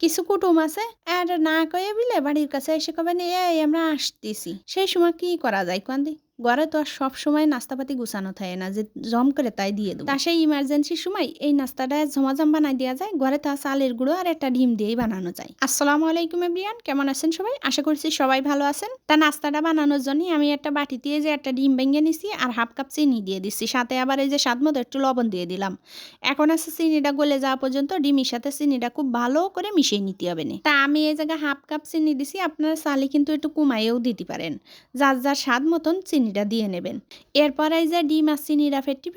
কিছু কুটুম আছে আর না কয়ে বিলে বাড়ির কাছে এসে কবেন এই আমরা আসতেছি। সেই সময় কি করা যায় কান্দি? ঘরে তো আর সব সময় নাস্তাপাতি গুছানো থাকে না যে জম করে তাই দিয়ে দেবো। তা সেই ইমার্জেন্সির সময় এই নাস্তাটা ঝমাঝম বানাই দেওয়া যায়। ঘরে তা চালের গুঁড়ো আর একটা ডিম দিয়েই বানানো যায়। আসসালামু আলাইকুম এভরিওয়ান, কেমন আছেন সবাই? আশা করছি সবাই ভালো আছেন। তা নাস্তাটা বানানোর জন্য আমি একটা বাটিতে যে একটা ডিম ভেঙে নিছি আর হাফ কাপ চিনি দিয়ে দিচ্ছি, সাথে আবার এই যে স্বাদ মতো একটু লবণ দিয়ে দিলাম। এখন আছে চিনিটা গলে যাওয়া পর্যন্ত ডিমের সাথে চিনিটা খুব ভালো করে মিশিয়ে নিতে হবে না। তা আমি এই জায়গায় হাফ কাপ চিনি দিছি, আপনারা চালে কিন্তু একটু কমাইয়েও দিতে পারেন। যার যার স্বাদ মতন চিনিটা দিয়ে নেবেন। এরপর এই যে ডিম আর চিনিটা ফেটি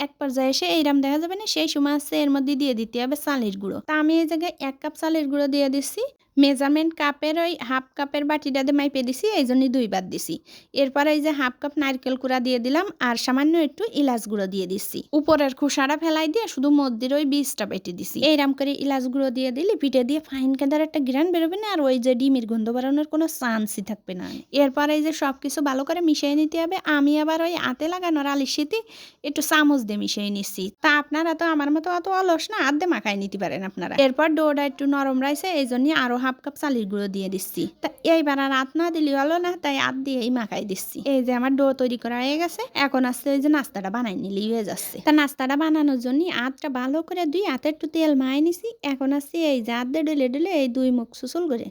এক পর্যায়ে এসে এইরকম দেখা যাবে না, সেই সময় আছে এর মধ্যে দিয়ে দিতে হবে চালের গুঁড়ো। তা আমি এই জায়গায় 1 কাপ চালের গুঁড়ো দিয়ে দিচ্ছি। মেজারমেন্ট কাপের ওই হাফ কাপের বাটিটাতে মাইপে দিছি, এই জন্যই 2 বার দিছি। এরপর এই যে হাফ কাপ নারকেল কুড়া দিয়ে দিলাম আর সামান্য একটু ইলাচ গুঁড়ো দিয়ে দিচ্ছি। উপরের খোসাটা ফেলাই দিয়ে শুধু মধ্যের ওই বীজটা বেটে দিছি। এইরকম করে ইলাচ গুঁড়ো দিয়ে দিলে পিঠে দিয়ে ফাইন কাদার একটা গ্রান বেরোবে না, আর ওই যে ডিমের গন্ধ বাড়ানোর কোনো চান্সই থাকবে না। এরপর এই যে সব কিছু ভালো করে মিশিয়ে নিতে হবে। আমি আবার ওই হাতে লাগানোর আলিশিতে একটু চামচ দিয়ে মিশিয়ে নিচ্ছি। তা আপনারা তো আমার মতো অত অলস না, হাত দিয়ে মাখাই নিতে পারেন আপনারা। এরপর ডোটা একটু নরম রাইছে, এই জন্য আরো হাফ কাপ চালের গুঁড়ো দিয়ে দিচ্ছি। তা এইবার আর হাত না দিলে হলো না, তাই হাত দিয়েই মাখাই দিচ্ছি। এই যে আমার ডো তৈরি করা হয়ে গেছে, এখন আসছে ওই যে নাস্তাটা বানাই নিলেই হয়ে যাচ্ছে। তা নাস্তাটা বানানোর জন্য হাতটা ভালো করে হাতে একটু তেল মাই নিছি। এখন আসছে এই যে হাত দিয়ে ডলে ডলে এই 2 মুখ সুসল করে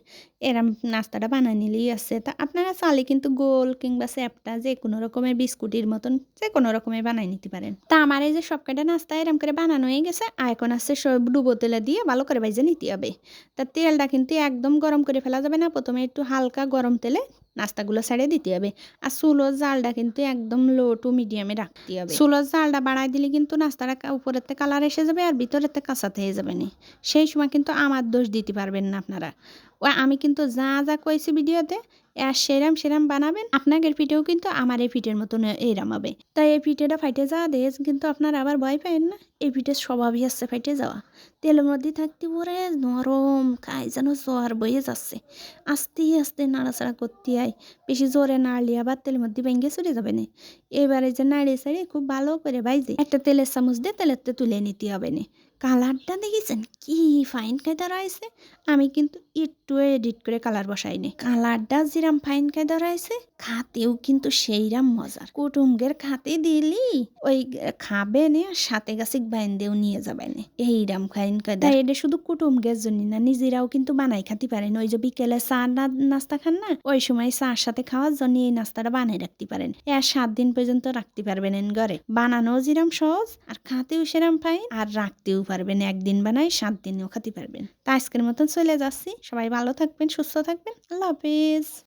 এরম নাস্তাটা বানাই নিলেই আছে। তা আপনারা চালে কিন্তু গোল কিংবা চ্যাপটা যে কোনো রকমের বিস্কুটের মতন যে কোনো রকমের বানাই নিতে পারেন। তা আমার এই যে সব কটা নাস্তা এরম করে বানানো হয়ে গেছে, এখন আসছে সব ডুবো তেলে দিয়ে ভালো করে ভেজে নিতে হবে। তা তেলটা কিন্তু একদম গরম করে ফেলা যাবে না, প্রথমে একটু হালকা গরম তেলে নাস্তাগুলো ছেড়ে দিতে হবে। আর চুলোর জালটা কিন্তু একদম লো টু মিডিয়ামে রাখতে হবে। চুলোর জালটা বাড়াই দিলে কিন্তু নাস্তাটা উপরেতে কালার এসে যাবে আর ভিতরেতে কাঁচা থেকে যাবে না। সেই সময় কিন্তু আমার দোষ দিতে পারবেন না আপনারা। আমি কিন্তু যা যা কইছি ভিডিওতে আর সেরাম বানাবেন। আপনাদের পিঠেও কিন্তু আমার এই পিঠের মতন এইরাম হবে। তাই এই পিঠেটা ফাইটে যাওয়া দিয়ে কিন্তু আপনারা আবার ভয় পাবেন না। এই পিঠের স্বভাবই আসছে ফাইটে যাওয়া। তেলের মধ্যে থাকতে পরে নরম খাই যেন জ্বর বয়ে যাচ্ছে। আস্তে আস্তে নাড়াচাড়া করতে হয়, বেশি জোরে নাড়লে আবার তেলের মধ্যে ভেঙে চলে যাবে না। এবারে যে নাড়িয়ে চাড়িয়ে খুব ভালো করে বাইজে একটা তেলের চামচ দিয়ে তেলেতে তুলে নিতে হবে না। কালারটা দেখেছেন কি ফাইন কায়দা রয়েছে। আমি কিন্তু একটু এডিট করে কালার বসাইনি। কালারটা যেরাম ফাইন কায়দা রয়েছে, খাতেও কিন্তু সেইরাম মজার। কুটুমদের খাতে দিলি ওই খাবে নে, সাথে গাছে বাইন্দেও নিয়ে যাবে না, এইরাম ফাইন কায়দা। এটা শুধু কুটুমদের জন্য না, নিজেরাও কিন্তু বানাই খাতে পারেন। ওই যে বিকেলে চা নাস্তা খান না, ওই সময় চার সাথে খাওয়ার জন্য এই নাস্তাটা বানিয়ে রাখতে পারেন। 7 দিন পর্যন্ত রাখতে পারবেন ঘরে। বানানো যেরাম সহজ আর খাতেও সেরাম ফাইন, আর রাখতেও পারবেন। 1 দিন বানাই 7 দিনেও খেতে পারবেন। তা আজকের মতন চলে যাচ্ছি। সবাই ভালো থাকবেন, সুস্থ থাকবেন। আল্লাহ হাফেজ।